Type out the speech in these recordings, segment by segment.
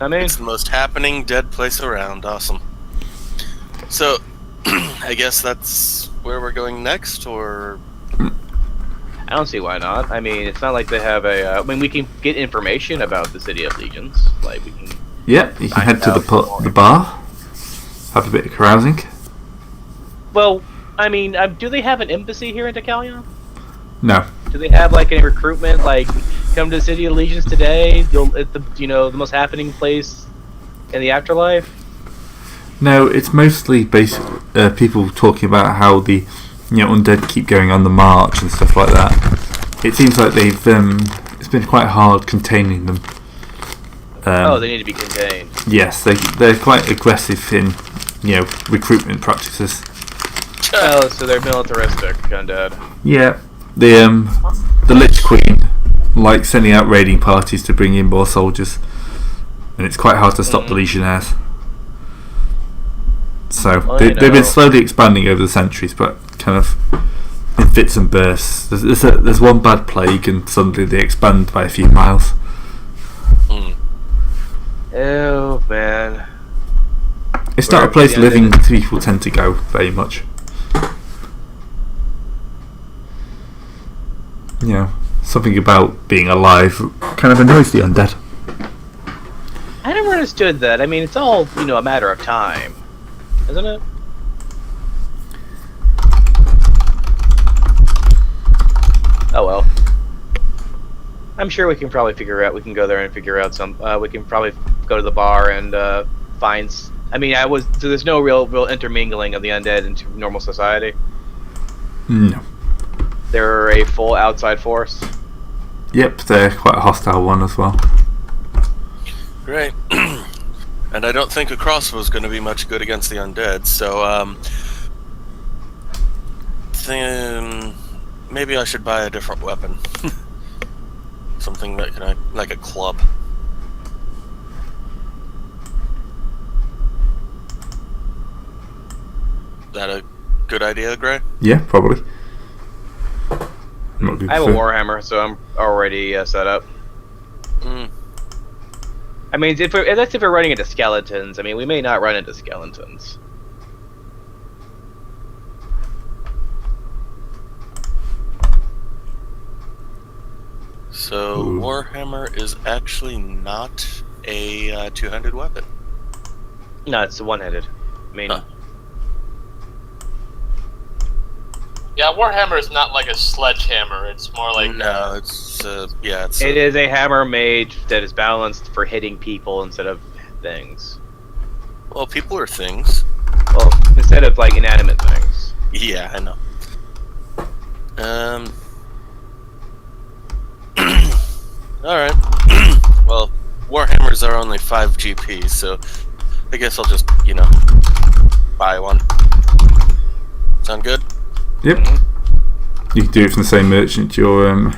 I mean, It's the most happening dead place around. Awesome. So, I guess that's where we're going next, or... I don't see why not. I mean, it's not like they have a. I mean, we can get information about the City of Legions. Like, we can Yeah, you can find head to out more. the bar, have a bit of carousing. Well, I mean, do they have an embassy here in Decalion? No. Do they have like a recruitment? Like, come to the City of Legions today. You'll at the the most happening place in the afterlife. No, it's mostly people talking about how the undead keep going on the march and stuff like that. It seems like it's been quite hard containing them. They need to be contained. Yes, they're quite aggressive in recruitment practices. Oh, so they're militaristic, undead. Yeah, the Lich Queen likes sending out raiding parties to bring in more soldiers, and it's quite hard to stop the Legionnaires. So they've been slowly expanding over the centuries, but kind of in fits and bursts. There's one bad plague, and suddenly they expand by a few miles. Oh man, It's not a place living people tend to go very much. Something about being alive kind of annoys the undead. I never understood that. I mean, it's all a matter of time, isn't it? Oh well. I'm sure we can probably figure out. We can go there and figure out some. We can probably go to the bar and find. I mean, so there's no real intermingling of the undead into normal society. No. They're a full outside force. Yep, they're quite a hostile one as well. Great. And I don't think a crossbow is going to be much good against the undead, so maybe I should buy a different weapon. Something that can like a club. Is that a good idea, Gray? Yeah, probably. I have a warhammer, so I'm already set up. I mean, that's if we're running into skeletons. I mean, we may not run into skeletons. So warhammer is actually not a two-handed weapon. No, it's one-handed. I mean, yeah, warhammer is not like a sledgehammer. It's more like it is a hammer made that is balanced for hitting people instead of things. Well, people are things. Well, instead of like inanimate things. Yeah, I know. Alright. Well, warhammers are only 5 GP, so I guess I'll just, buy one. Sound good? Yep. You can do it from the same merchant. So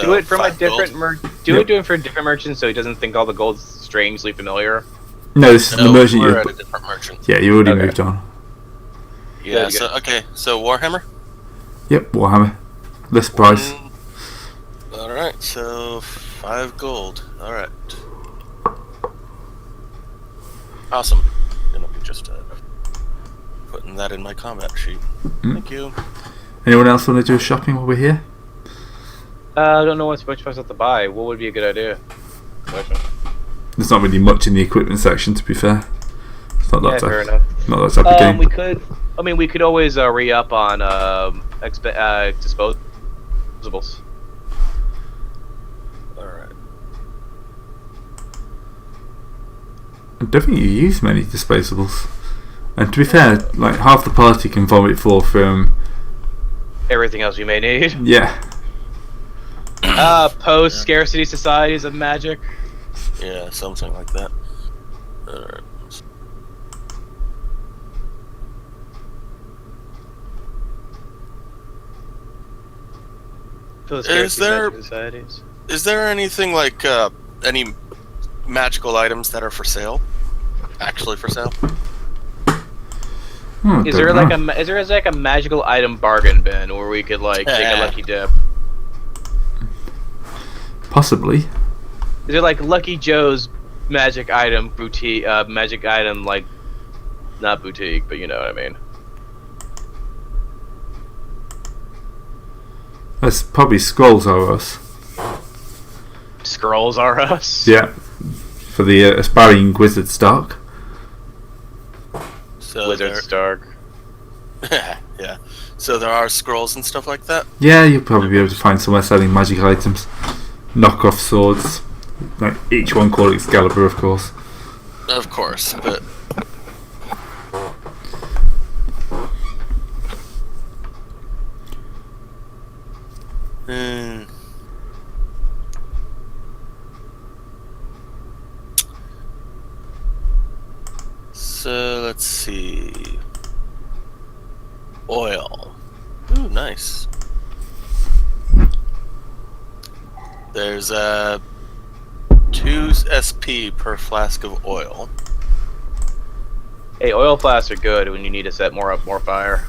do it from a different gold. do it for a different merchant so he doesn't think all the gold's strangely familiar. No, this is the merchant. We're at a different merchant. Yeah, you already moved on. Yeah. So warhammer. Yep, warhammer. List price. Alright, so 5 gold. Alright. Awesome. Gonna be just putting that in my combat sheet. Thank you. Anyone else want to do shopping while we're here? I don't know which price to buy. What would be a good idea? There's not really much in the equipment section, to be fair. It's not that fair enough. Not that type of game. We could always re-up on disposables. Alright. I don't think you use many disposables. And to be fair, like half the party can vomit forth everything else we may need. Yeah. Post-scarcity societies of magic. Yeah, something like that. Alright. Is there anything like any magical items that are for sale? Actually for sale? Is there like a magical item bargain bin where we could like take a lucky dip? Possibly. Is it like Lucky Joe's magic item boutique? Magic item like not boutique, but you know what I mean. That's probably Scrolls are us. Scrolls are us. Yeah. For the aspiring wizard stock. So Wizard Stark. yeah. So there are scrolls and stuff like that. Yeah, you'll probably be able to find somewhere selling magic items. Knockoff swords. Like each one called Excalibur, of course. Of course, but so let's see. Oil. Ooh, nice. There's 2 SP per flask of oil. Hey, oil flasks are good when you need to set more fire.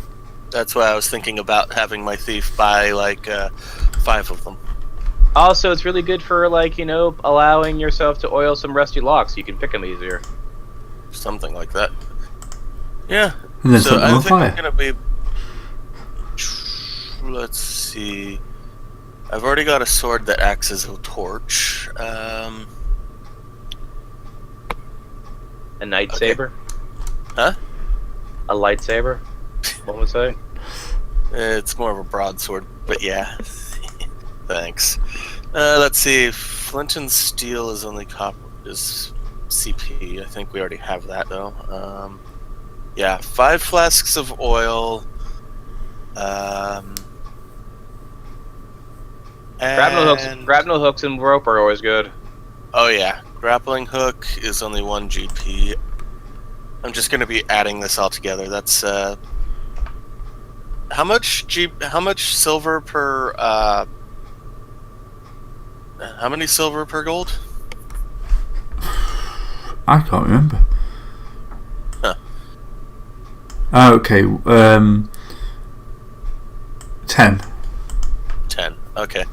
That's why I was thinking about having my thief buy like 5 of them. Also, it's really good for like allowing yourself to oil some rusty locks. So you can pick them easier. Something like that. Yeah. And then So something I on think I'm fire. gonna be. Let's see. I've already got a sword that acts as a torch. A lightsaber. Huh? A lightsaber. One would say. It's more of a broadsword, but yeah. Thanks. Let's see. Flint and steel is only is CP. I think we already have that though. Yeah, 5 flasks of oil. Grapnel hooks and rope are always good. Oh yeah, grappling hook is only 1 GP. I'm just going to be adding this all together. That's how much silver per how many silver per gold? I can't remember. Huh. Oh, okay. 10. 10. Okay.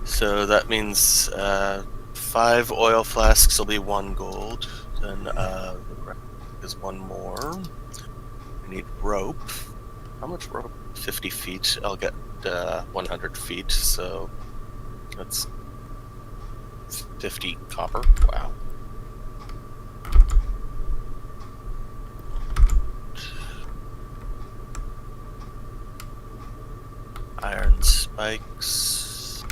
So that means 5 oil flasks will be 1 gold. Then is 1 more. We need rope. How much rope? 50 feet. I'll get 100 feet. So that's 50 copper. Wow. Iron spikes.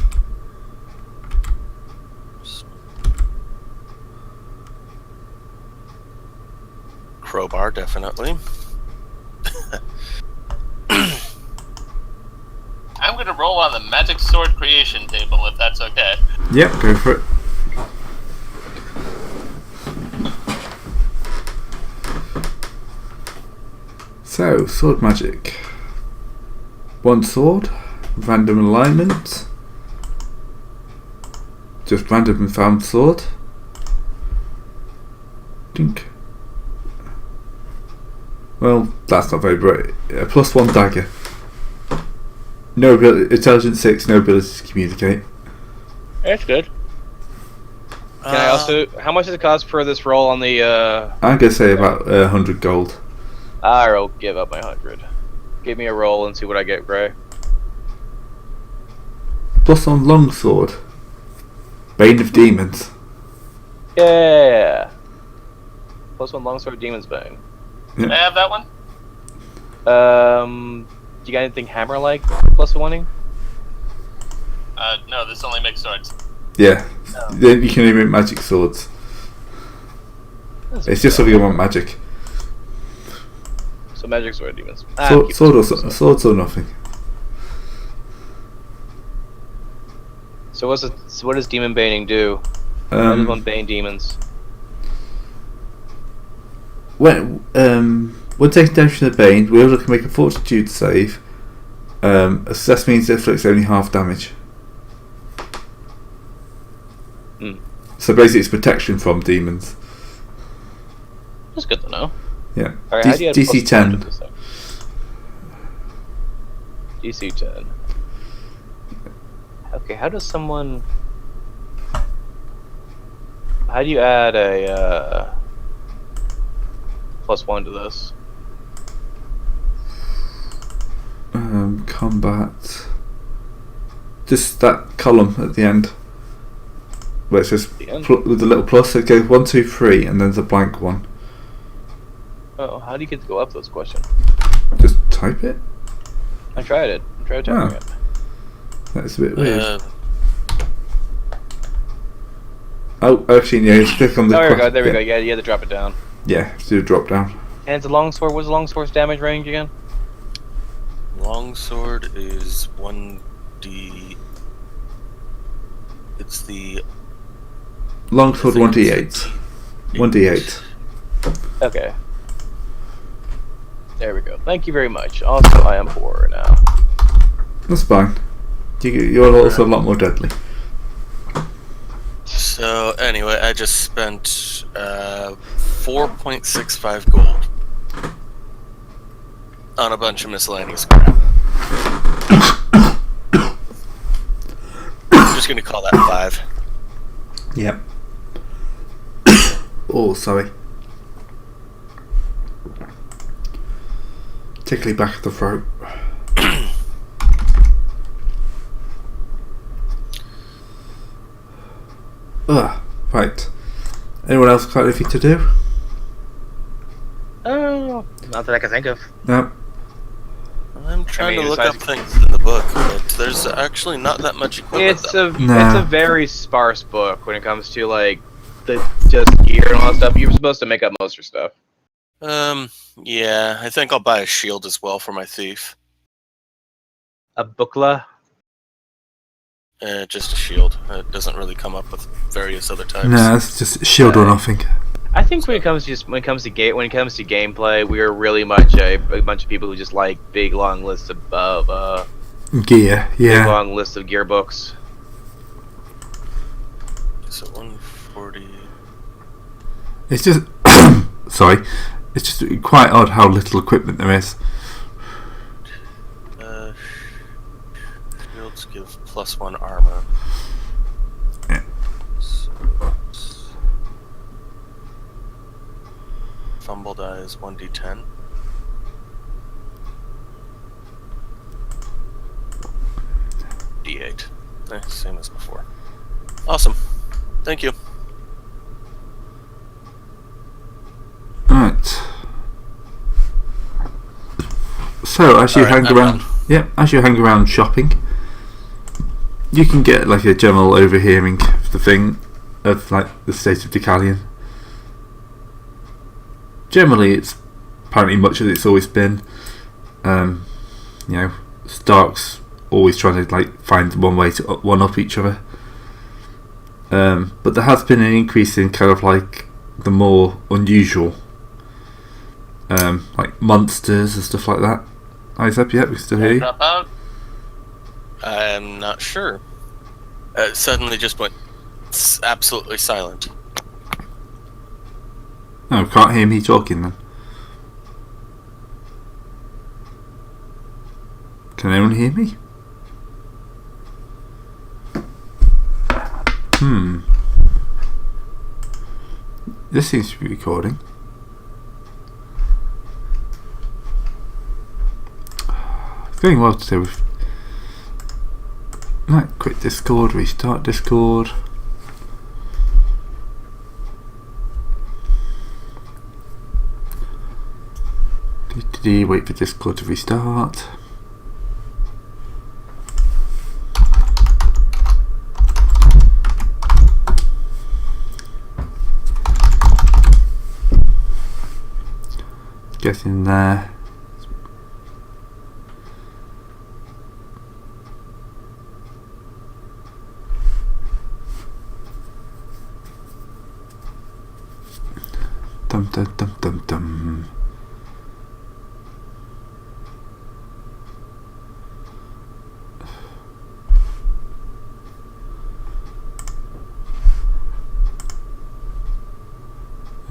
Crowbar, definitely. I'm gonna roll on the magic sword creation table if that's okay. Yep, go for it. So, sword magic. 1 sword, random alignment. Just random and found sword. Dink. Well, that's not very bright. +1 dagger. No ability, intelligence 6, no ability to communicate. That's good. Can I also? How much does it cost for this roll on the? I'm gonna say about 100 gold. I'll give up my 100. Give me a roll and see what I get, Gray. +1 longsword. Bane of demons. Yeah. +1 longsword, demon's bane. Can I have that one? Do you got anything hammer like +1ing? No, this only makes swords. Yeah. Then you can even make magic swords. It's just something about magic. So magic sword demons. Swords or nothing. So what does demon baning do? How does one bane demons? When taking damage from the bane, we also can make a fortitude save. A success means it inflicts only half damage. So basically, it's protection from demons. That's good to know. Yeah. Alright, how do you have DC 10. DC 10. Okay, how does someone... How do you add a +1 to this? Combat. Just that column at the end, where it's just The end? with the little plus. It goes 1, 2, 3, and then there's a blank one. Oh, how do you get to go up those questions? Just type it. I tried it. I tried typing it. That's a bit weird. Oh, actually, yeah. Just click on the. Oh, there we go. There we go. Yeah, you had to drop it down. Yeah, do a drop down. And it's a longsword. What's the longsword's damage range again? Longsword is 1d. It's the Longsword 1d8. 1d8. Okay. There we go. Thank you very much. Also, I am poorer now. That's fine. You're also a lot more deadly. So anyway, I just spent 4.65 gold on a bunch of miscellaneous crap. I'm just gonna call that 5. Yep. Oh, sorry. Tickly back of the throat. Right. Anyone else got anything to do? Oh, not that I can think of. No. I'm trying to look besides- up things in the book, but there's actually not that much equipment. It's though. it's a very sparse book when it comes to like the just gear and all that stuff. You're supposed to make up most of your stuff. Yeah, I think I'll buy a shield as well for my thief. A bookla. Just a shield. It doesn't really come up with various other types. No, it's just shield or nothing. I think when it comes to gameplay, we are really much a bunch of people who just like big long lists of Gear, big yeah. long lists of gearbooks. So 140. It's just sorry. It's just quite odd how little equipment there is. Shields give +1 armor. Yeah. So fumble die is 1d10. D8. Same as before. Awesome. Thank you. Right. So as you hang around, as you hang around shopping, you can get like a general overhearing of the thing, of like the state of Decalion. Generally, it's apparently much as it's always been. Stark's always trying to like find one way to one up each other. But there has been an increase in kind of like the more unusual, like monsters and stuff like that. Eyes up, yeah, we still hear you. Drop out. I'm not sure. It suddenly just went absolutely silent. Oh, can't hear me talking then. Can anyone hear me? This seems to be recording. It's going well today with... Right, quit Discord, restart Discord. Wait for Discord to restart. Get in there. Dum dum dum dum dum.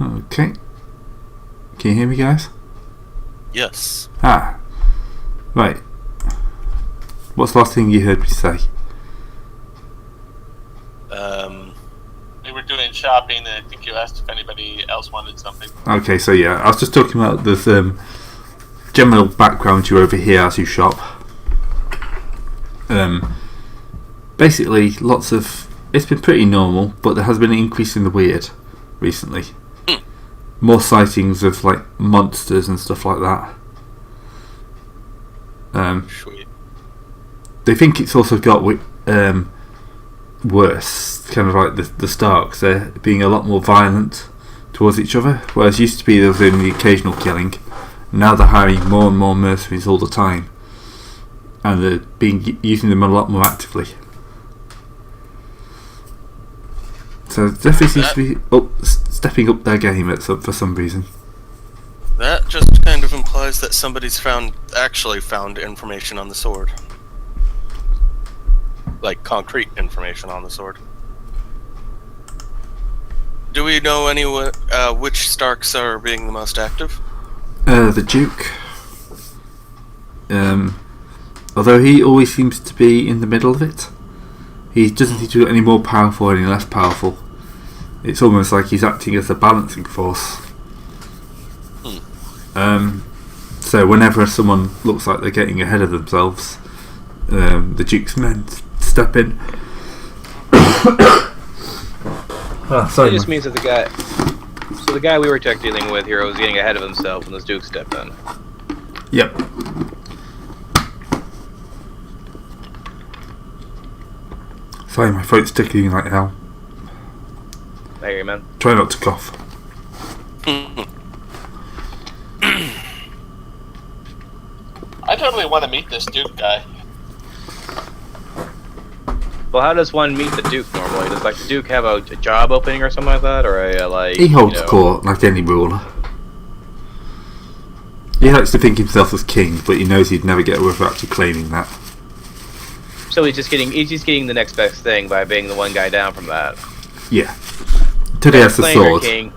Okay. Can you hear me, guys? Yes. Right. What's the last thing you heard me say? We were doing did shopping, and I think you asked if anybody else wanted something. Okay, so yeah, I was just talking about the general background you over here as you shop. Basically, it's been pretty normal, but there has been an increase in the weird recently. More sightings of like monsters and stuff like that. Sweet. They think it's also got worse, kind of like the Starks. They're being a lot more violent towards each other, whereas used to be there was only the occasional killing. Now they're hiring more and more mercenaries all the time, and they're using them a lot more actively. So it definitely seems to be stepping up their game for some reason. That just kind of implies that somebody's actually found information on the sword. Like concrete information on the sword. Do we know which Starks are being the most active? The Duke. Although he always seems to be in the middle of it. He doesn't seem to get any more powerful or any less powerful. It's almost like he's acting as a balancing force. So whenever someone looks like they're getting ahead of themselves, the Duke's men step in. It just means that the guy we were tech dealing with here was getting ahead of himself when this Duke stepped in. Yep. Sorry, my throat's tickling like hell. There you, man. Try not to cough. I totally want to meet this Duke guy. Well, how does one meet the Duke normally? Does like the Duke have a job opening or something like that, or a like? He holds court like any ruler. He likes to think himself as king, but he knows he'd never get away with actually claiming that. So he's just getting the next best thing by being the one guy down from that. Yeah. Today has the sword. King.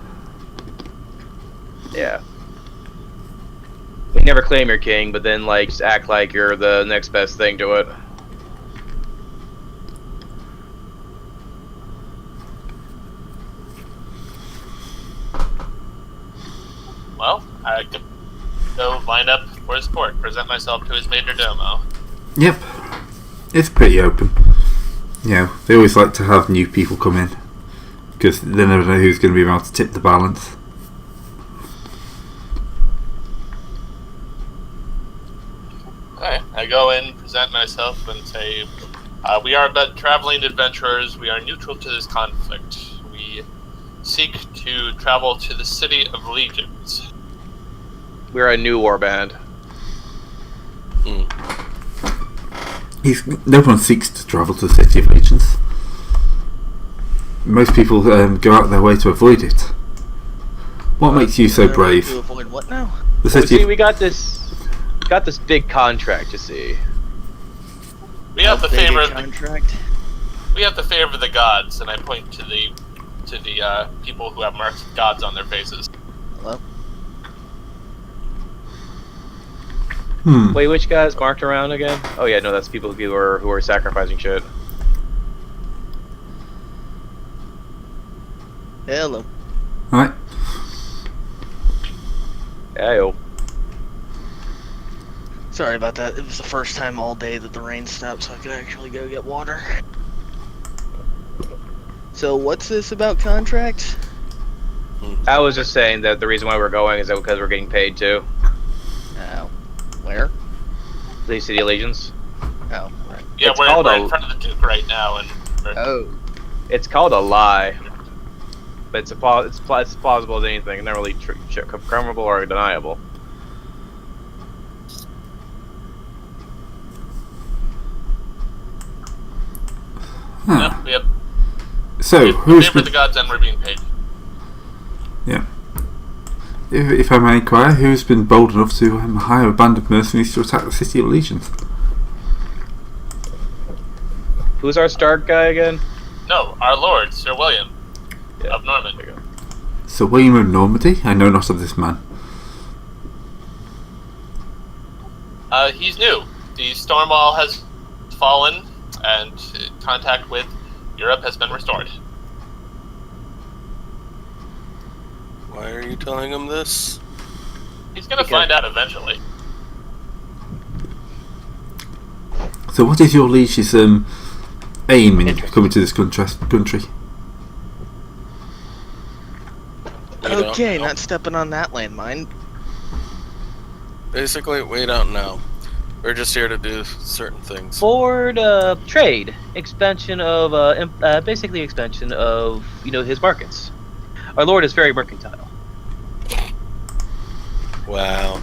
Yeah. We never claim you're king, but then like just act like you're the next best thing to it. Well, I could go line up for his court, present myself to his major domo. Yep. It's pretty open. You know, they always like to have new people come in, because they never know who's going to be around to tip the balance. Okay, I go in, present myself, and say, we are but traveling adventurers. We are neutral to this conflict. We seek to travel to the City of Legions. We're a new warband. No one seeks to travel to the City of Legions. Most people go out their way to avoid it. What makes you so brave? To avoid what now? The Well, city. see, we got this big contract. You see, We have the Big favor a of the contract. we have the favor of the gods, and I point to the people who have marks of gods on their faces. Hello? wait, which guys marked around again? Oh yeah, no, that's people who are sacrificing shit. Hello. Alright. Ayo. Sorry about that. It was the first time all day that the rain stopped, so I could actually go get water. So what's this about contracts? I was just saying that the reason why we're going is that because we're getting paid too. Oh. Where? The City of Legions. Oh, right. Yeah, It's we're called in a- front of the Duke right now, and Oh. It's called a lie, but it's plausible as anything. Not really confirmable or deniable. Huh. yep. So, We're who's favor of the been, gods, and we're being paid. if I may inquire, who's been bold enough to hire a band of mercenaries to attack the City of Legions? Who's our Stark guy again? No, our lord, Sir William Yeah. of Norman. There you go. Sir William of Normandy? I know not of this man. He's new. The storm wall has fallen, and contact with Europe has been restored. Why are you telling him this? He's gonna Because- find out eventually. So, what is your liege's aim in Interest. coming to this country? We don't Okay, know. not stepping on that landmine. Basically, we don't know. We're just here to do certain things. Forward trade, expansion of basically expansion of his markets. Our lord is very mercantile. Wow.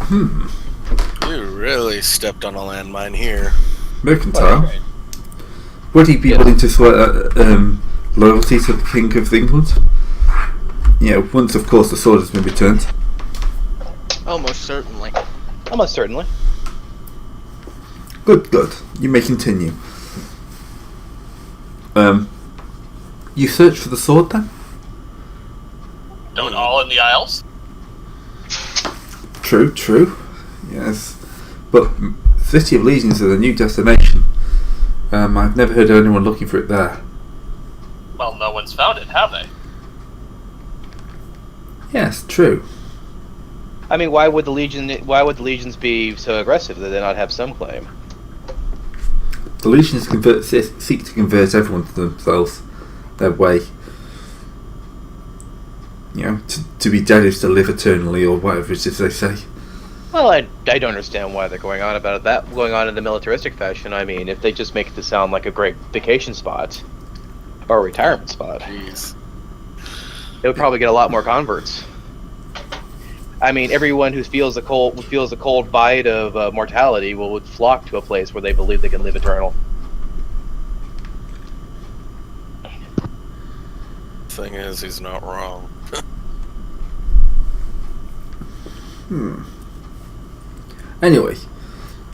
You really stepped on a landmine here. Mercantile? Right. Would he be Yeah. willing to swear loyalty to the King of England? Once, of course, the sword has been returned. Almost certainly. Almost certainly. Good. You may continue. You search for the sword then? Don't all in the Isles? True. Yes. But City of Legions is a new destination. I've never heard of anyone looking for it there. Well, no one's found it, have they? Yes, true. I mean, why would the legions be so aggressive? That they not have some claim? The Legions seek to convert everyone to themselves, their way. To be dead is to live eternally, or whatever it is they say. Well, I don't understand why they're going on about that. Going on in the militaristic fashion. I mean, if they just make it to sound like a great vacation spot or a retirement spot, Jeez. it would probably get a lot more converts. I mean, everyone who feels the cold bite of mortality would flock to a place where they believe they can live eternal. Thing is, he's not wrong. Anyway,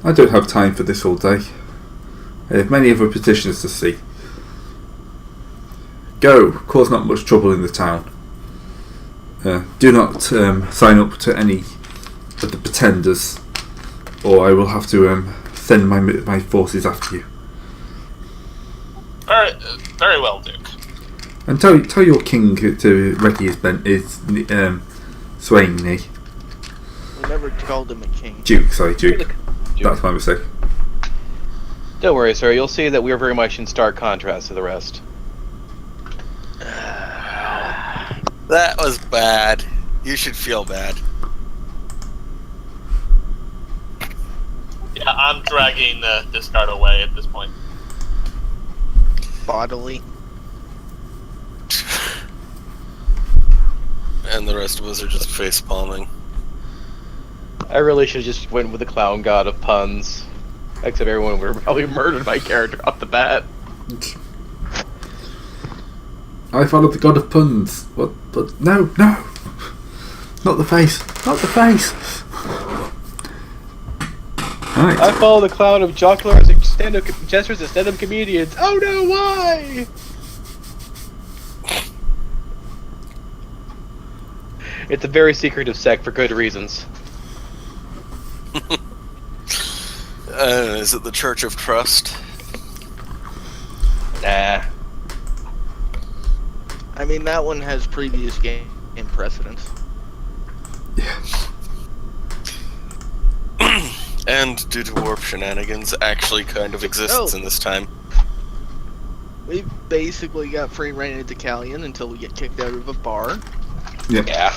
I don't have time for this all day. I have many other petitioners to see. Go, cause not much trouble in the town. Do not sign up to any of the pretenders, or I will have to send my forces after you. Very well, Duke. And tell your king to ready his swaying knee. We never called him a king. Duke. That's my mistake. Don't worry, sir. You'll see that we are very much in stark contrast to the rest. That was bad. You should feel bad. Yeah, I'm dragging this guard away at this point. Bodily. And the rest of us are just face palming. I really should have just went with the clown god of puns. Except everyone would have probably murdered my character off the bat. I followed the god of puns. What? But no! Not the face! Alright. I follow the clown of joculars and stand-up gestures and stand-up comedians. Oh no, why? It's a very secretive sect for good reasons. Is it the Church of Trust? Nah. I mean, that one has previous game precedence. Yeah. And due to warp shenanigans, actually kind of exists Oh. in this time. We basically got free reign at Decalion until we get kicked out of a bar. Yeah.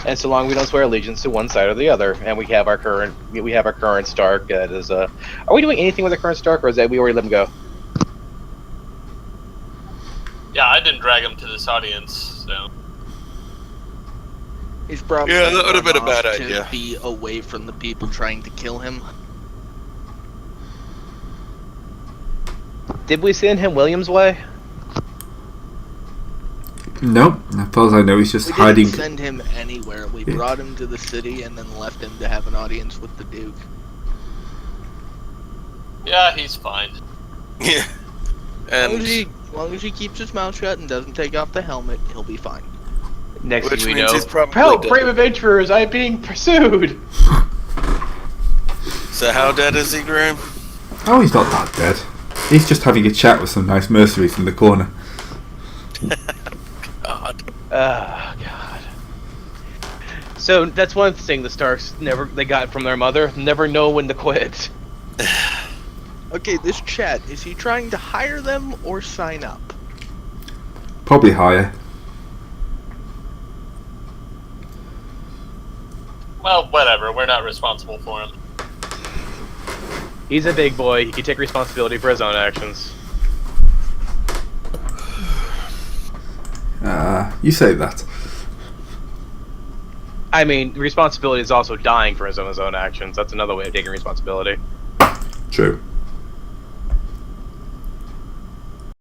And so long we don't swear allegiance to one side or the other, and we have our current Stark that is Are we doing anything with the current Stark, or is that we already let him go? Yeah, I didn't drag him to this audience, so... He's probably Yeah, that would've been a run bad off to idea. be away from the people trying to kill him. Did we send him William's way? Nope. As far as I know, he's just We hiding. didn't send him anywhere. We Yeah. brought him to the city and then left him to have an audience with the Duke. Yeah, he's fine. Yeah. And As long as he keeps his mouth shut and doesn't take off the helmet, he'll be fine. Next which thing we means know, he's probably help, dead. brave adventurers! I'm being pursued. So how dead is he, Graham? Oh, he's not that dead. He's just having a chat with some nice mercenaries in the corner. Oh, Oh God. So that's one thing the Starks they got from their mother. Never know when to quit. Okay, this Chet, is he trying to hire them or sign up? Probably higher. Well, whatever. We're not responsible for him. He's a big boy. He can take responsibility for his own actions. You say that. I mean, responsibility is also dying for his own actions. That's another way of taking responsibility. True.